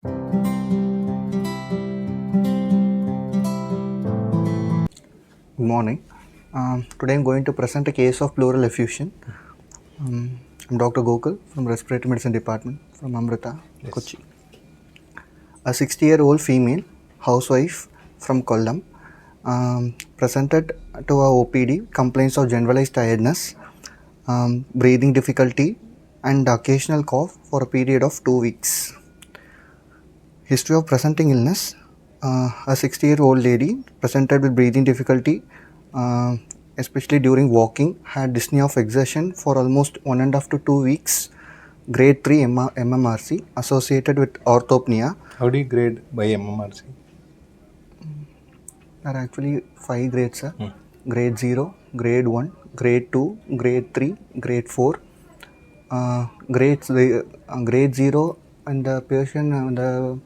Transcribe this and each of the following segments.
Good morning. Today I'm going to present a case of pleural effusion. I'm Dr. Gokul from Respiratory Medicine Department from Amrita, Kochi. A 60-year-old female housewife from Kollam presented to our OPD complaints of generalized tiredness, breathing difficulty and occasional cough for a period of 2 weeks. History of presenting illness. A 60-year-old lady presented with breathing difficulty, especially during walking, had dyspnea of exertion for almost 1.5 to 2 weeks, grade 3 MMRC associated with orthopnea. How do you grade by MMRC? There are actually 5 grades, sir. Grade 0, grade 1, grade 2, grade 3, grade 4. Grade 0 and the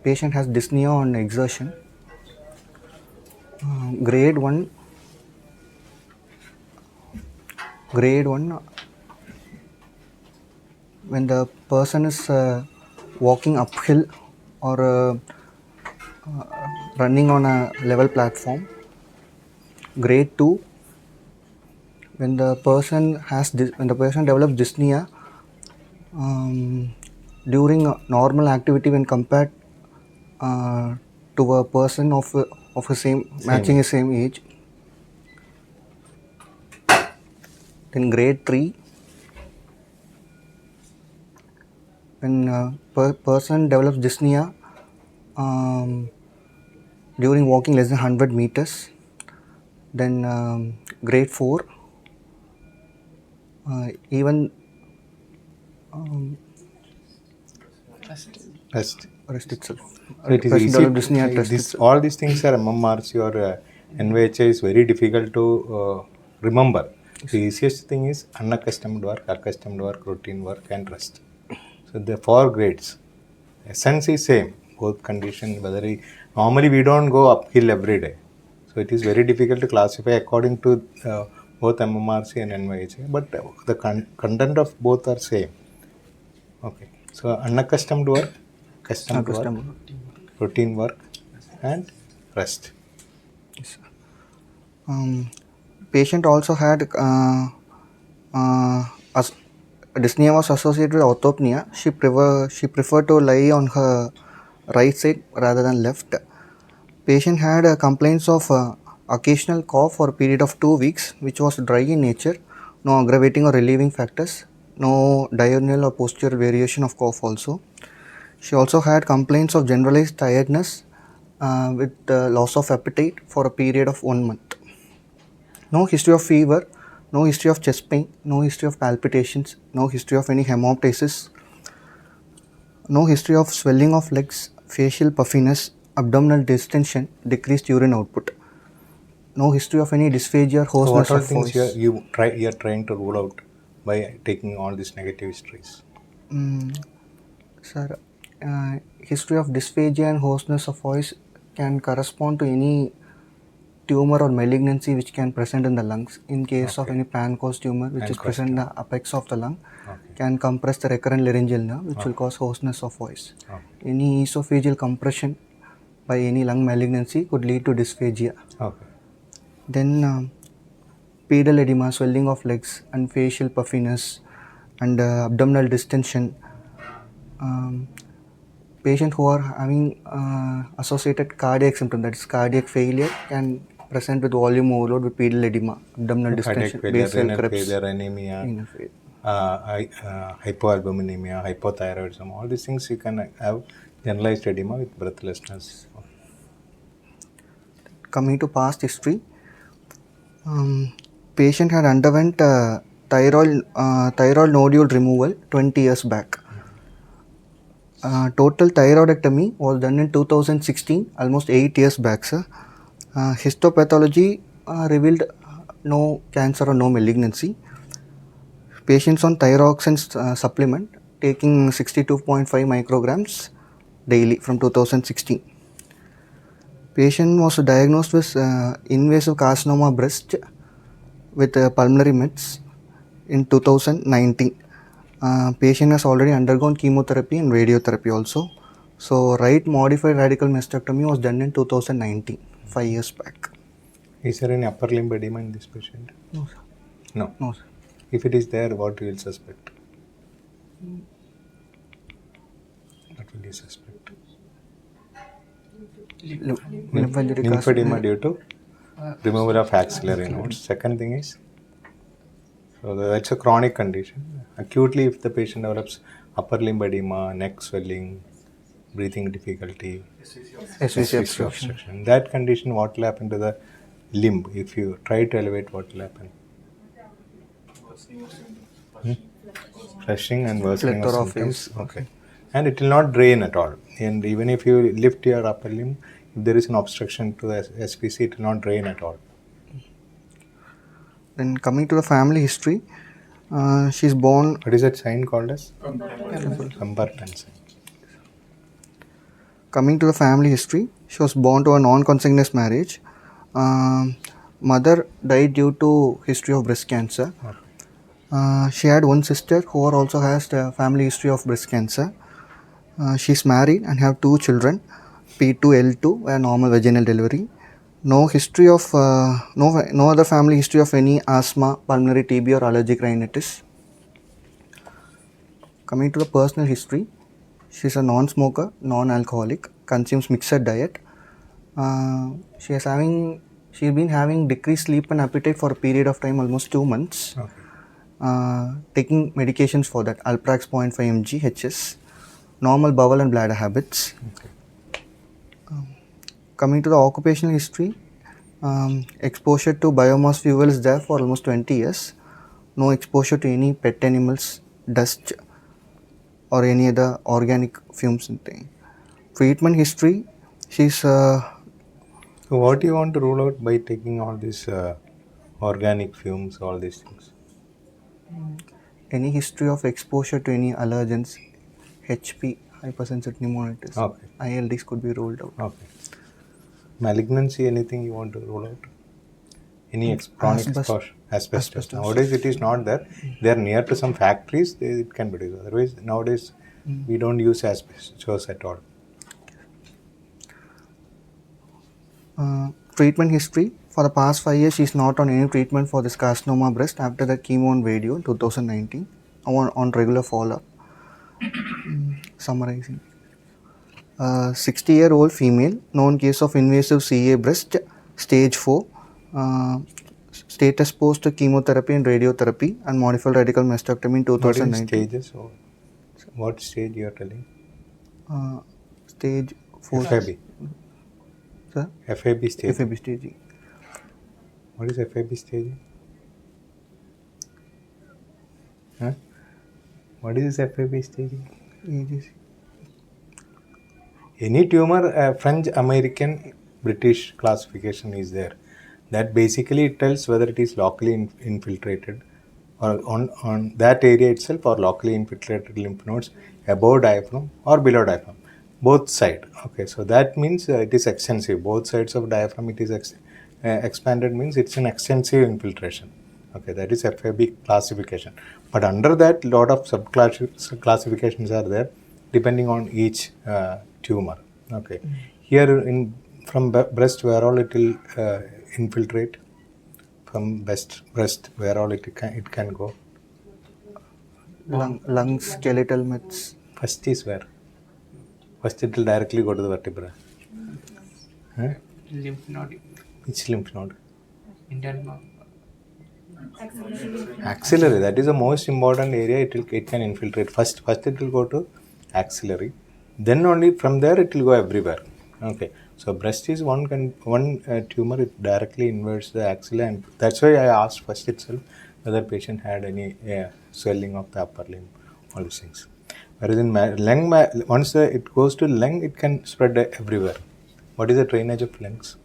patient has dyspnea on exertion. Grade 1, when the person is walking uphill or running on a level platform. Grade 2, when the person develops dyspnea during normal activity when compared to a person of a same age. Then grade 3, when person develops dyspnea during walking less than 100 meters. Then grade 4, even rest itself. It is easy. All these things are MMRC or NVHA is very difficult to remember. The easiest thing is unaccustomed work, accustomed work, routine work and rest. So the 4 grades. Essence is same. Both condition, normally we don't go uphill every day. So it is very difficult to classify according to both MMRC and NVHA. But the content of both are same. Okay. So unaccustomed work, accustomed work, routine work and rest. Yes. Patient also had dyspnea was associated with orthopnea. She preferred to lie on her right side rather than left. Patient had complaints of occasional cough for a period of 2 weeks, which was dry in nature, no aggravating or relieving factors, no diurnal or postural variation of cough also. She also had complaints of generalized tiredness with loss of appetite for a period of 1 month. No history of fever, no history of chest pain, no history of palpitations, no history of any hemoptysis, no history of swelling of legs, facial puffiness, abdominal distension, decreased urine output. No history of any dysphagia or hoarseness of voice. So what all things you are trying to rule out by taking all these negative histories? Sir, history of dysphagia and hoarseness of voice can correspond to any tumor or malignancy which can present in the lungs. In case of any Pancoast tumor which is present in the apex of the lung, can compress the recurrent laryngeal nerve which will cause hoarseness of voice. Any esophageal compression by any lung malignancy could lead to dysphagia. Then pedal edema, swelling of legs and facial puffiness and abdominal distension. Patient who are having associated cardiac symptom, that is cardiac failure, can present with volume overload with pedal edema, abdominal distension, basal failure, anemia, hypoalbuminemia, hypothyroidism, all these things you can have generalized edema with breathlessness. Coming to past history, patient had underwent thyroid nodule removal 20 years back. Total thyroidectomy was done in 2016, almost 8 years back, sir. Histopathology revealed no cancer or no malignancy. Patients on thyroxine supplement taking 62.5 micrograms daily from 2016. Patient was diagnosed with invasive carcinoma breast with pulmonary mets in 2019. Patient has already undergone chemotherapy and radiotherapy also. So right modified radical mastectomy was done in 2019, 5 years back. Is there any upper limb edema in this patient? No, sir. No. No, sir. If it is there, what will you suspect? What will you suspect? Lymphedema due to removal of axillary nodes. Second thing is, so that's a chronic condition. Acutely, if the patient develops upper limb edema, neck swelling, breathing difficulty, SVC SVC obstruction. In that condition, what will happen to the limb? If you try to elevate, what will happen? Flushing and worsening of Plethora symptoms. phase. Okay. And it will not drain at all. And even if you lift your upper limb, if there is an obstruction to the SVC, it will not drain at all. Then coming to the family history, she's born. What is that sign called as? Compartment sign. Coming to the family history, she was born to a non-consanguineous marriage. Mother died due to history of breast cancer. Okay. She had one sister who also has the family history of breast cancer. She's married and have 2 children, P2, L2, and normal vaginal delivery. No history of no other family history of any asthma, pulmonary TB, or allergic rhinitis. Coming to the personal history, she's a non-smoker, non-alcoholic, consumes mixed diet. She's been having decreased sleep and appetite for a period of time, almost 2 months. Okay. Taking medications for that, Alprax 0.5 mg HS. Normal bowel and bladder habits. Okay. Coming to the occupational history, exposure to biomass fuel is there for almost 20 years. No exposure to any pet animals, dust, or any other organic fumes and thing. Treatment history, she's So what do you want to rule out by taking all these organic fumes, all these things? any history of exposure to any allergens, HP, hypersensitive pneumonitis, Okay. ILDs could be ruled out. Okay. Malignancy, anything you want to rule out? Any chronic exposure? Asbestos. Nowadays it is not there. They are near to some factories, it can be used. Otherwise, nowadays we don't use asbestos at all. Treatment history, for the past 5 years she is not on any treatment for this carcinoma breast after the chemo and radio in 2019 on regular follow-up. Summarizing, 60-year-old female, known case of invasive CA breast, stage 4, status post chemotherapy and radiotherapy, and modified radical mastectomy in 2019. What stages? What stage you are telling? Stage 4. FAB. Sir? FAB stage. FAB staging. What is FAB staging? Huh? What is FAB staging? AGC. Any tumor, French, American, British classification is there. That basically tells whether it is locally infiltrated or on that area itself, or locally infiltrated lymph nodes above diaphragm or below diaphragm, both side. Okay, so that means it is extensive. Both sides of diaphragm it is expanded, means it's an extensive infiltration. Okay, that is FAB classification. But under that, lot of classifications are there depending on each tumor. Okay, here from breast, where all it will infiltrate, from breast where all it can go. Lungs, skeletal mets. First is where? First it will directly go to the vertebra. Huh? Lymph node. Which lymph node? Internal. Axillary. That is the most important area. It can infiltrate. First it will go to axillary. Then only from there it will go everywhere. Okay. So breast is one tumor. It directly invades the axilla, and that's why I asked first itself whether patient had any swelling of the upper limb, all these things. Whereas in lung, once it goes to lung, it can spread everywhere. What is the drainage of lungs?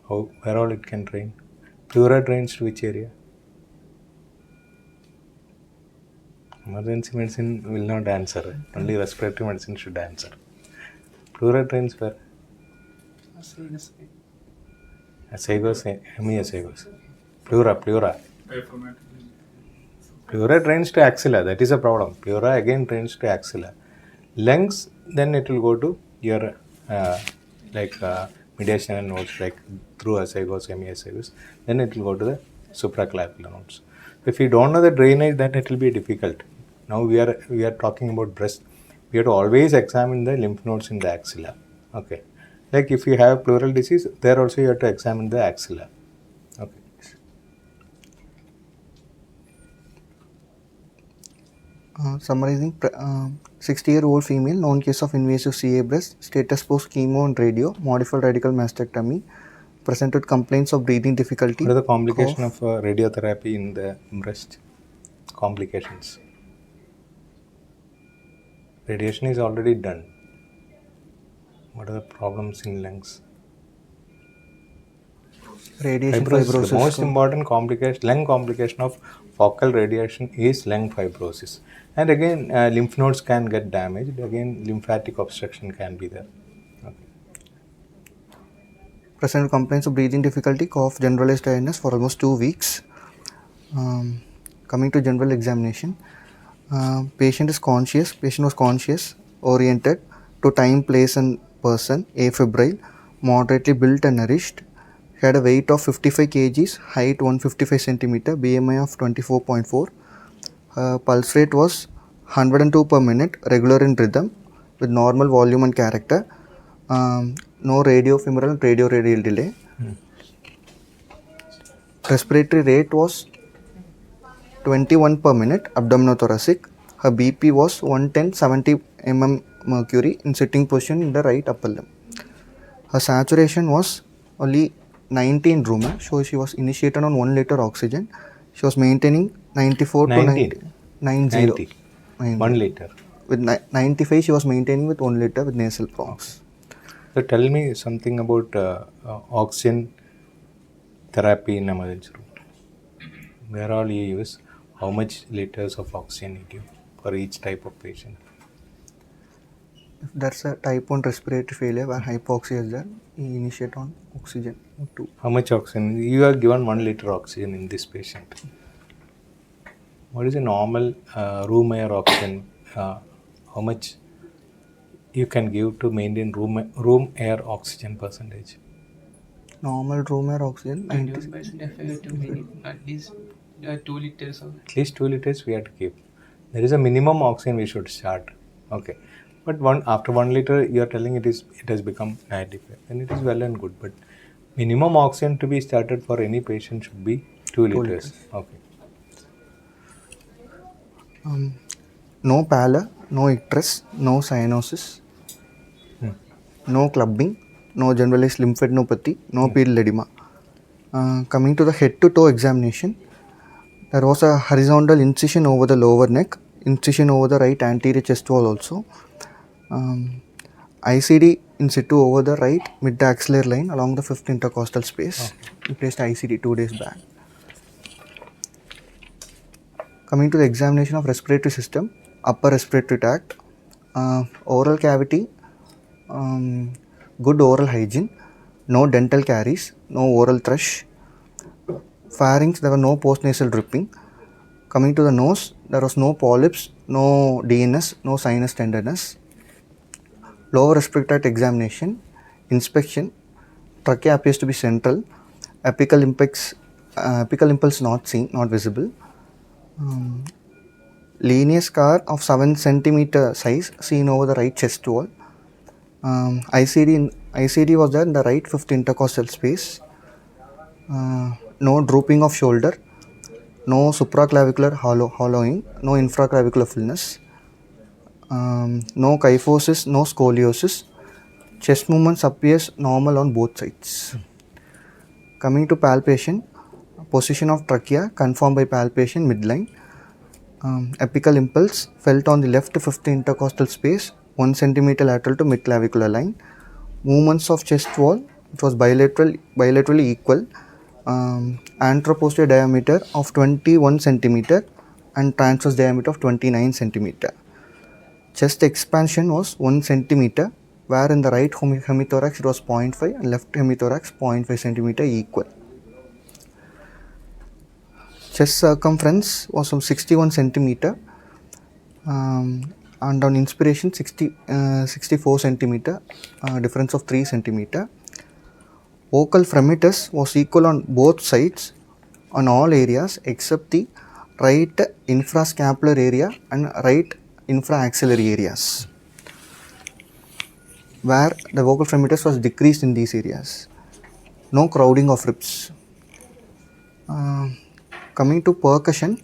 Where all it can drain? Pleural drains to which area? Emergency medicine will not answer. Only respiratory medicine should answer. Pleural drains where? Asagos, hemiasagos. Pleura. Pleura drains to axilla. That is a problem. Pleura again drains to axilla. Lungs, then it will go to your mediastinal nodes, like through azygos, semi-azygos. Then it will go to the supraclavicular nodes. If you don't know the drainage, then it will be difficult. Now we are talking about breast. We have to always examine the lymph nodes in the axilla. Okay. Like if you have pleural disease, there also you have to examine the axilla. Okay. Summarizing, 60-year-old female, known case of invasive CA breast, status post chemo and radio, modified radical mastectomy, presented complaints of breathing difficulty. What are the complication cough. of radiotherapy in the breast? Complications. Radiation is already done. What are the problems in lungs? Radiation Fibrosis. The most fibrosis. important complication, lung complication of focal radiation is lung fibrosis. And again, lymph nodes can get damaged. Again, lymphatic obstruction can be there. Okay. Presented complaints of breathing difficulty, cough, generalized tiredness for almost 2 weeks. Coming to general examination, patient was conscious, oriented to time, place and person, afebrile, moderately built and nourished, had a weight of 55 kgs, height 155 cm, BMI of 24.4. Pulse rate was 102 per minute, regular in rhythm, with normal volume and character. No radiofemoral, radioradial delay. Respiratory rate was 21 per minute, abdominothoracic. Her BP was 110/70 mm mercury in sitting position in the right upper limb. Her saturation was only 19 room, so she was initiated on 1 liter oxygen. She was maintaining 94 to 90. 1 liter. With 95, she was maintaining with 1 liter with nasal prongs. So tell me something about oxygen therapy in emergency room. Where all you use? How much liters of oxygen you give for each type of patient? If there's a type 1 respiratory failure where hypoxia is there, you initiate on oxygen 2. How much oxygen? You are given 1 liter oxygen in this patient. What is a normal room air oxygen? How much you can give to maintain room air oxygen percentage? Normal room air oxygen 91% effective, meaning at least 2 liters of At least 2 liters we have to keep. There is a minimum oxygen we should start. Okay. But after 1 liter you are telling it has become 95. Then it is well and good. But minimum oxygen to be started for any patient should be 2 liters. Okay. No pallor, no icterus, no cyanosis, no clubbing, no generalized lymphadenopathy, no pedal edema. Coming to the head to toe examination, there was a horizontal incision over the lower neck, incision over the right anterior chest wall also. ICD in situ over the right mid-axillary line along the 5th intercostal space. We placed ICD 2 days back. Coming to the examination of respiratory system, upper respiratory tract, oral cavity, good oral hygiene, no dental caries, no oral thrush. Pharynx, there were no postnasal dripping. Coming to the nose, there was no polyps, no DNS, no sinus tenderness. Lower respiratory tract examination, inspection, trachea appears to be central, apical impulse not seen, not visible. Linear scar of 7 cm size seen over the right chest wall. ICD was there in the right 5th intercostal space. No drooping of shoulder, no supraclavicular hollowing, no infraclavicular fullness, no kyphosis, no scoliosis. Chest movements appears normal on both sides. Coming to palpation, position of trachea confirmed by palpation midline. Apical impulse felt on the left 5th intercostal space, 1 cm lateral to midclavicular line. Movements of chest wall, it was bilaterally equal. Anteroposterior diameter of 21 cm and transverse diameter of 29 cm. Chest expansion was 1 cm, where in the right hemithorax it was 0.5 and left hemithorax 0.5 cm equal. Chest circumference was of 61 centimeter, and on inspiration 64 centimeter, difference of 3 centimeter. Vocal fremitus was equal on both sides on all areas except the right infrascapular area and right infraaxillary areas, where the vocal fremitus was decreased in these areas. No crowding of ribs. Coming to percussion,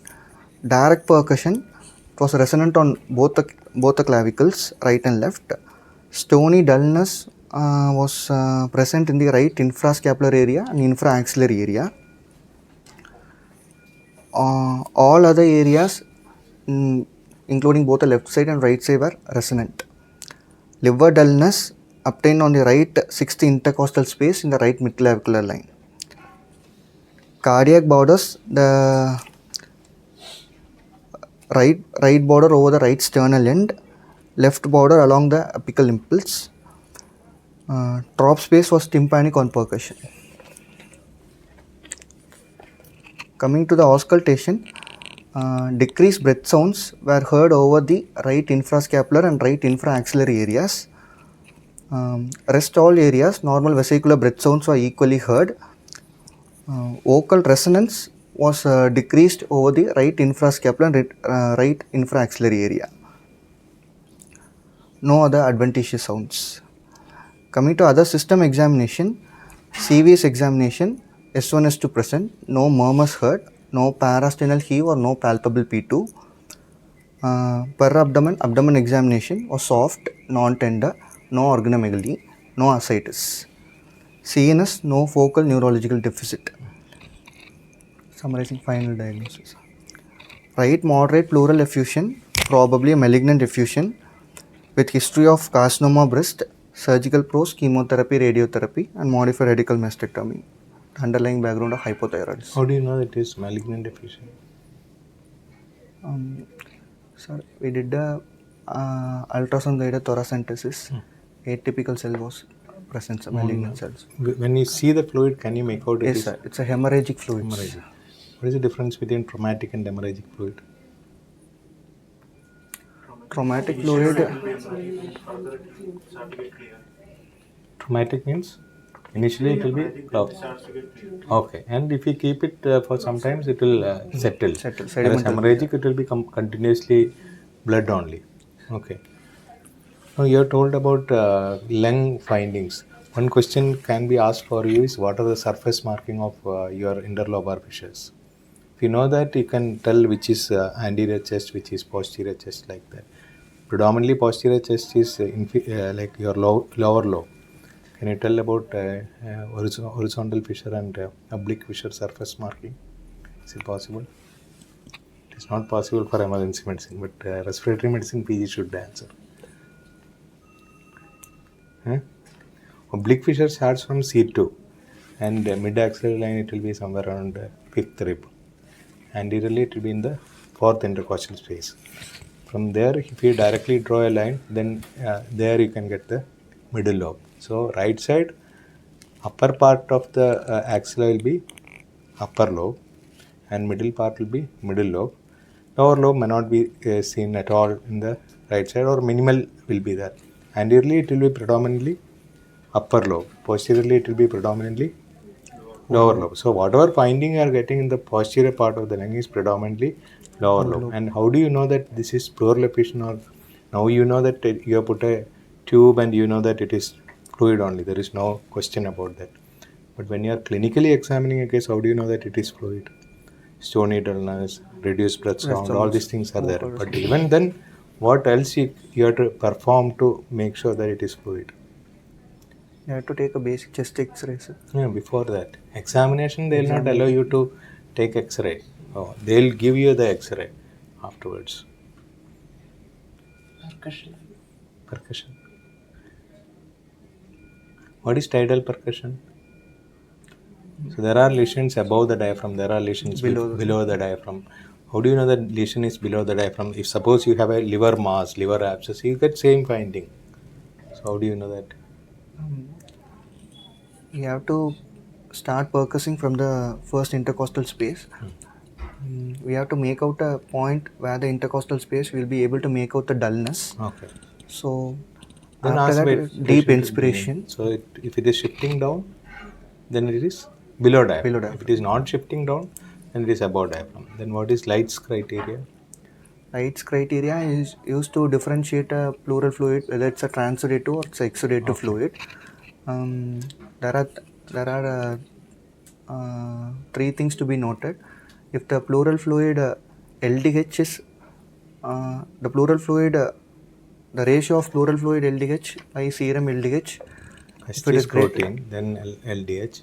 direct percussion, it was resonant on both the clavicles, right and left. Stony dullness was present in the right infrascapular area and infraaxillary area. All other areas, including both the left side and right side, were resonant. Liver dullness obtained on the right sixth intercostal space in the right midclavicular line. Cardiac borders, the right border over the right sternal end, left border along the apical impulse. Trop space was tympanic on percussion. Coming to the auscultation, decreased breath sounds were heard over the right infrascapular and right infraaxillary areas. Rest all areas, normal vesicular breath sounds were equally heard. Vocal resonance was decreased over the right infrascapular and right infraaxillary area. No other adventitious sounds. Coming to other system examination, CVS examination, S1, S2 present, no murmurs heard, no parasternal heave or no palpable P2. Per abdomen examination was soft, non-tender, no organomegaly, no ascites. CNS, no focal neurological deficit. Summarizing final diagnosis. Right moderate pleural effusion, probably a malignant effusion with history of carcinoma breast, surgical pros, chemotherapy, radiotherapy, and modified radical mastectomy. Underlying background of hypothyroidism. How do you know that it is malignant effusion? Sir, we did the ultrasound guided thoracentesis. Atypical cell was present, malignant cells. When you see the fluid, can you make out it Yes, is sir. It's a hemorrhagic fluid. hemorrhagic? What is the difference between traumatic and hemorrhagic fluid? Traumatic fluid. Traumatic means initially it will be okay, and if you keep it for some times, it will settle. Whereas hemorrhagic, it will become continuously blood only. Okay. Now you are told about lung findings. One question can be asked for you is what are the surface marking of your interlobar fissures? If you know that, you can tell which is anterior chest, which is posterior chest, like that. Predominantly posterior chest is like your lower lobe. Can you tell about horizontal fissure and oblique fissure surface marking? Is it possible? It is not possible for emergency medicine, but respiratory medicine PG should answer. Oblique fissure starts from C2 and mid-axillary line it will be somewhere around 5th rib. Anteriorly it will be in the 4th intercostal space. From there, if you directly draw a line, then there you can get the middle lobe. So right side, upper part of the axilla will be upper lobe and middle part will be middle lobe. Lower lobe may not be seen at all in the right side or minimal will be there. Anteriorly it will be predominantly upper lobe. Posteriorly it will be predominantly lower lobe. So whatever finding you are getting in the posterior part of the lung is predominantly lower lobe. And how do you know that this is pleural effusion, or now you know that you have put a tube and you know that it is fluid only. There is no question about that. But when you are clinically examining a case, how do you know that it is fluid? Stony dullness, reduced breath sound, all these things are there. But even then, what else you have to perform to make sure that it is fluid? You have to take a basic chest X-ray, sir. Yeah, before that. Examination, they will not allow you to take X-ray. Oh, they will give you the X-ray afterwards. Percussion. What is tidal percussion? So there are lesions above the diaphragm, there are lesions below the diaphragm. How do you know that lesion is below the diaphragm? If suppose you have a liver mass, liver abscess, you get same finding. So how do you know that? You have to start percussing from the first intercostal space. We have to make out a point where the intercostal space will be able to make out the dullness. Okay. So Then after ask that, patient deep to bring in. inspiration. So if it is shifting down, then it is below diaphragm. Below If diaphragm. it is not shifting down, then it is above diaphragm. Then what is Light's criteria? Light's criteria is used to differentiate a pleural fluid, whether it's a transudative or it's exudative fluid. There are three things to be noted. If the pleural fluid LDH is the pleural fluid, the ratio of pleural fluid LDH by serum LDH, First if it is is greater, protein, then LDH,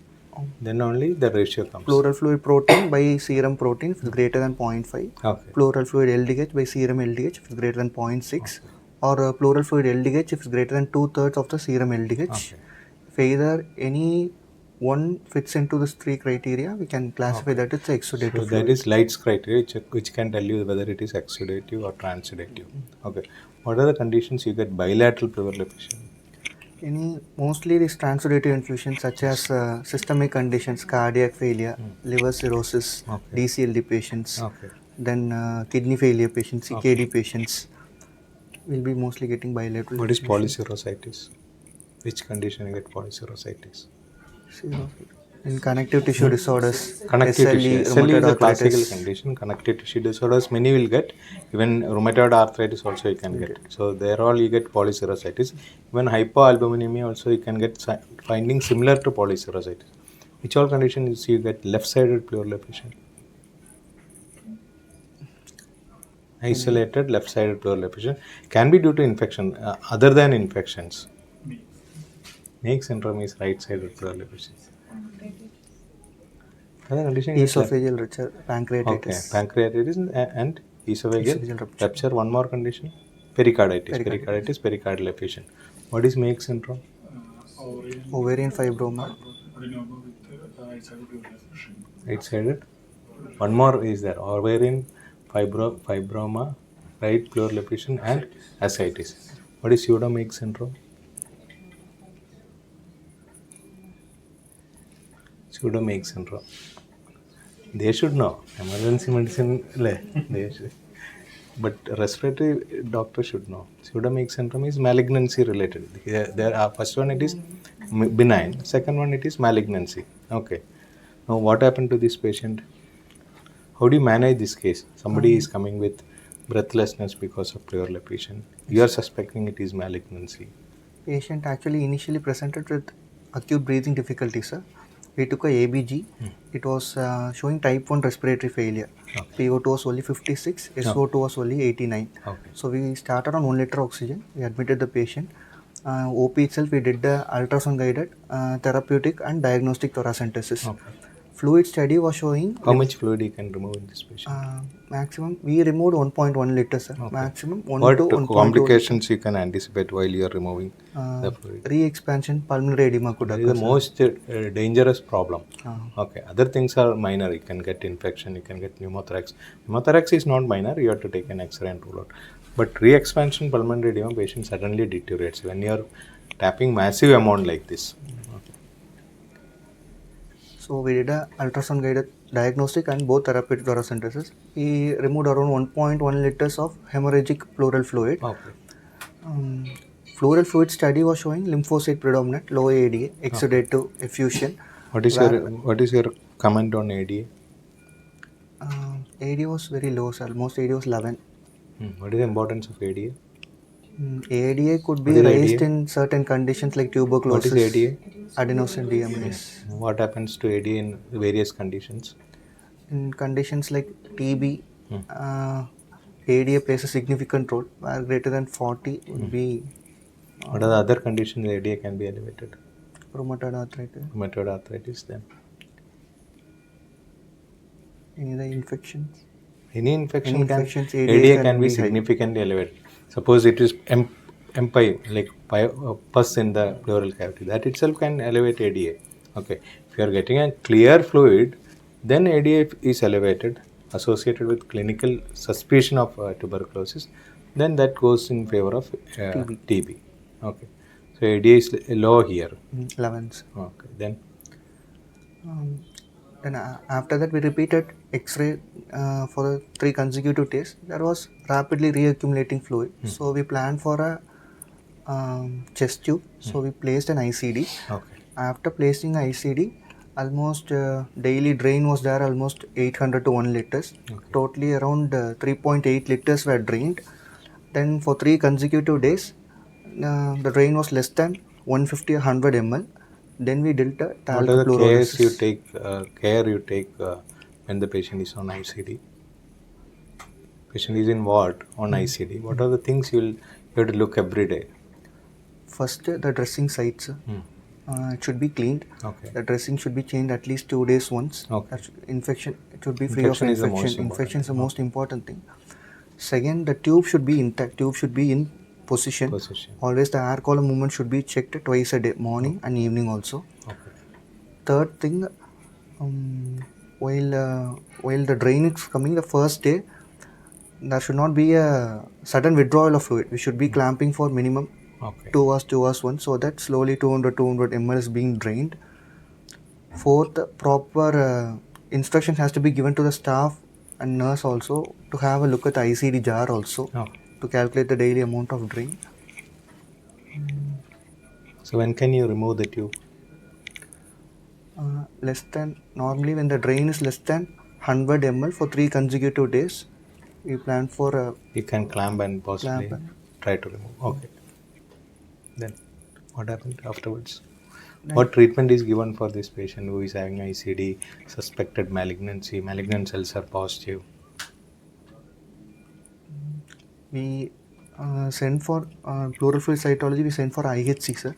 then only the ratio comes. pleural fluid protein by serum protein if it is greater than 0.5, Okay. pleural fluid LDH by serum LDH if it is greater than 0.6, or pleural fluid LDH if it is greater than 2/3 of the serum LDH. Okay. If either any one fits into these three criteria, we can classify that it's exudative So fluid. that is Light's criteria, which can tell you whether it is exudative or transudative. Okay. What are the conditions you get bilateral pleural effusion? Mostly these transudative infusions such as systemic conditions, cardiac failure, liver cirrhosis, Okay. DCLD patients, Okay. then kidney failure patients, CKD patients will be mostly getting bilateral. What is infusion. polycirrhosis? Which condition you get polycirrhosis? In connective tissue disorders, Connective SLE, tissue. SLE rheumatoid is a classical arthritis. condition. Connective tissue disorders, many will get. Even rheumatoid arthritis also you can get. So there all you get polycirrhosis. Even hypoalbuminemia also you can get finding similar to polycirrhosis. Which all conditions you get left-sided pleural effusion? Isolated left-sided pleural effusion can be due to infection other than infections. Meek syndrome is right-sided pleural effusion. Other condition is left. Esophageal rupture, pancreatitis. Okay, pancreatitis and esophageal Esophageal rupture. One more condition, pericarditis, pericardial effusion. What is Meek syndrome? Ovarian fibroma. Right-sided. One more is there, ovarian fibroma, right pleural effusion and ascites. What is pseudo-Meek syndrome? Pseudo-Meek syndrome. They should know. Emergency medicine, they should. But respiratory doctor should know. Pseudo-Meek syndrome is malignancy related. There are first one it is benign. Second one it is malignancy. Okay. Now what happened to this patient? How do you manage this case? Somebody is coming with breathlessness because of pleural effusion. You are suspecting it is malignancy. Patient actually initially presented with acute breathing difficulties, sir. We took a ABG. It was showing type 1 respiratory failure. PO2 was only 56, SO2 was only 89. Okay. So we started on 1 liter oxygen. We admitted the patient. OP itself, we did the ultrasound guided therapeutic and diagnostic thoracentesis. Okay. Fluid study was showing How much fluid you can remove in this patient? maximum, we removed 1.1 liters, sir. Maximum 1 What to 1.2. complications you can anticipate while you are removing the fluid? Re-expansion, pulmonary edema could That occur. is the most dangerous problem. Okay, other things are minor. You can get infection, you can get pneumothorax. Pneumothorax is not minor, you have to take an X-ray and rule out. But re-expansion pulmonary edema patient suddenly deteriorates when you are tapping massive amount like this. So we did a ultrasound guided diagnostic and both therapeutic thoracentesis. We removed around 1.1 liters of hemorrhagic pleural fluid. Okay. Pleural fluid study was showing lymphocyte predominant, low ADA, exudative effusion. What is your comment on ADA? ADA was very low, sir. Most ADA was 11. What is the importance of ADA? ADA could be What is raised ADA? in certain conditions like tuberculosis. What is ADA? Adenosine deaminase. What happens to ADA in various conditions? In conditions like TB, ADA plays a significant role, where greater than 40 would be. What are the other conditions ADA can be elevated? Rheumatoid arthritis. Rheumatoid arthritis, then Any other infections? any infection infections, ADA can be significantly elevated. Suppose it is empy, like pus in the pleural cavity, that itself can elevate ADA. Okay, if you are getting a clear fluid, then ADA is elevated, associated with clinical suspicion of tuberculosis, then that goes in favor of TB. Okay, so ADA is low here. 11. Okay, then Then after that we repeated X-ray for 3 consecutive days. There was rapidly reaccumulating fluid. So we planned for a chest tube. So we placed an ICD. Okay. After placing ICD, almost daily drain was there almost 800 to 1 liters. Okay. Totally around 3.8 liters were drained. Then for 3 consecutive days, the drain was less than 150 or 100 ml. Then we did the talc What are the cares you fluorolysis. take when the patient is on ICD? Patient is in ward on ICD. What are the things you have to look every day? First, the dressing sites. It should be cleaned. Okay. The dressing should be changed at least 2 days once. Okay. Infection, it should be free Infection of is the infection. most important Infection is the thing. most important thing. Second, the tube should be intact. Tube should be in position. Always the air column movement should be checked twice a day, morning and evening also. Okay. Third thing, while the drain is coming the first day, there should not be a sudden withdrawal of fluid. We should be clamping for minimum 2 hours once, so that slowly 200 ml is being drained. Fourth, proper instruction has to be given to the staff and nurse also to have a look at the ICD jar also to calculate the daily amount of drain. So when can you remove the tube? Normally when the drain is less than 100 ml for 3 consecutive days, we plan for you can clamp and possibly try to remove. Okay. Then what happened afterwards? What treatment is given for this patient who is having ICD, suspected malignancy, malignant cells are positive? we send for pleural fluid cytology, we send for IHC, sir.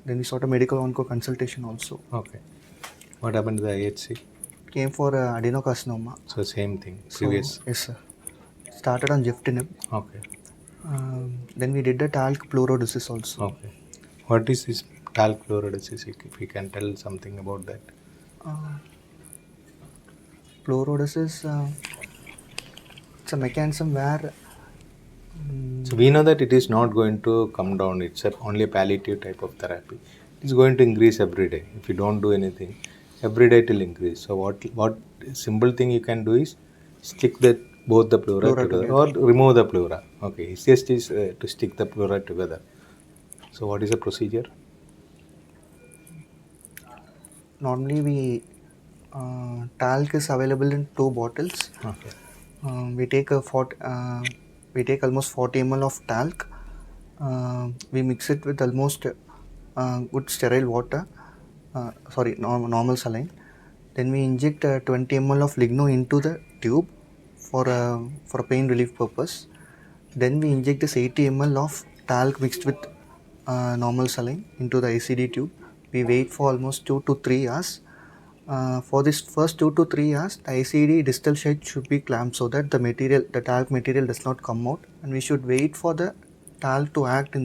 Then we sought a medical onco consultation also. Okay. What happened to the IHC? Came for adenocarcinoma. So same thing, previous? Yes, sir. Started on geftinib. Okay. Then we did the talc fluorolysis also. Okay. What is this talc fluorolysis? If you can tell something about that. Fluorolysis, it's a mechanism where so we know that it is not going to come down. It's only a palliative type of therapy. It's going to increase every day. If you don't do anything, every day it will increase. So what simple thing you can do is stick both the pleura together or remove the pleura. Okay, easiest is to stick the pleura together. So what is the procedure? Normally we talc is available in 2 bottles. Okay. We take almost 40 ml of talc. We mix it with almost good sterile water. Normal saline. Then we inject 20 ml of ligno into the tube for a pain relief purpose. Then we inject this 80 ml of talc mixed with normal saline into the ICD tube. We wait for almost 2 to 3 hours. For this first 2 to 3 hours, the ICD distal site should be clamped so that the talc material does not come out, and we should wait for the talc to act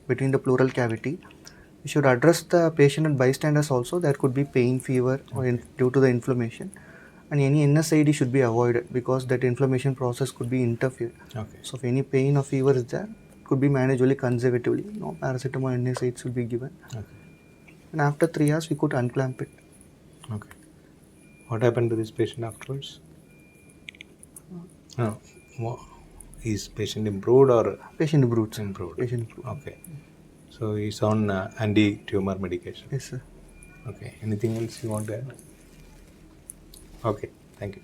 between the pleural cavity. We should address the patient and bystanders also. There could be pain, fever due to the inflammation, and any NSAID should be avoided because that inflammation process could be interfered. Okay. So if any pain or fever is there, it could be managed only conservatively. No paracetamol NSAID should be given. Okay. And after 3 hours, we could unclamp it. Okay. What happened to this patient afterwards? Is patient improved or? Patient improved. Patient improved. Okay. So he's on anti-tumor medication. Yes, sir. Okay. Anything else you want to add? Okay. Thank you.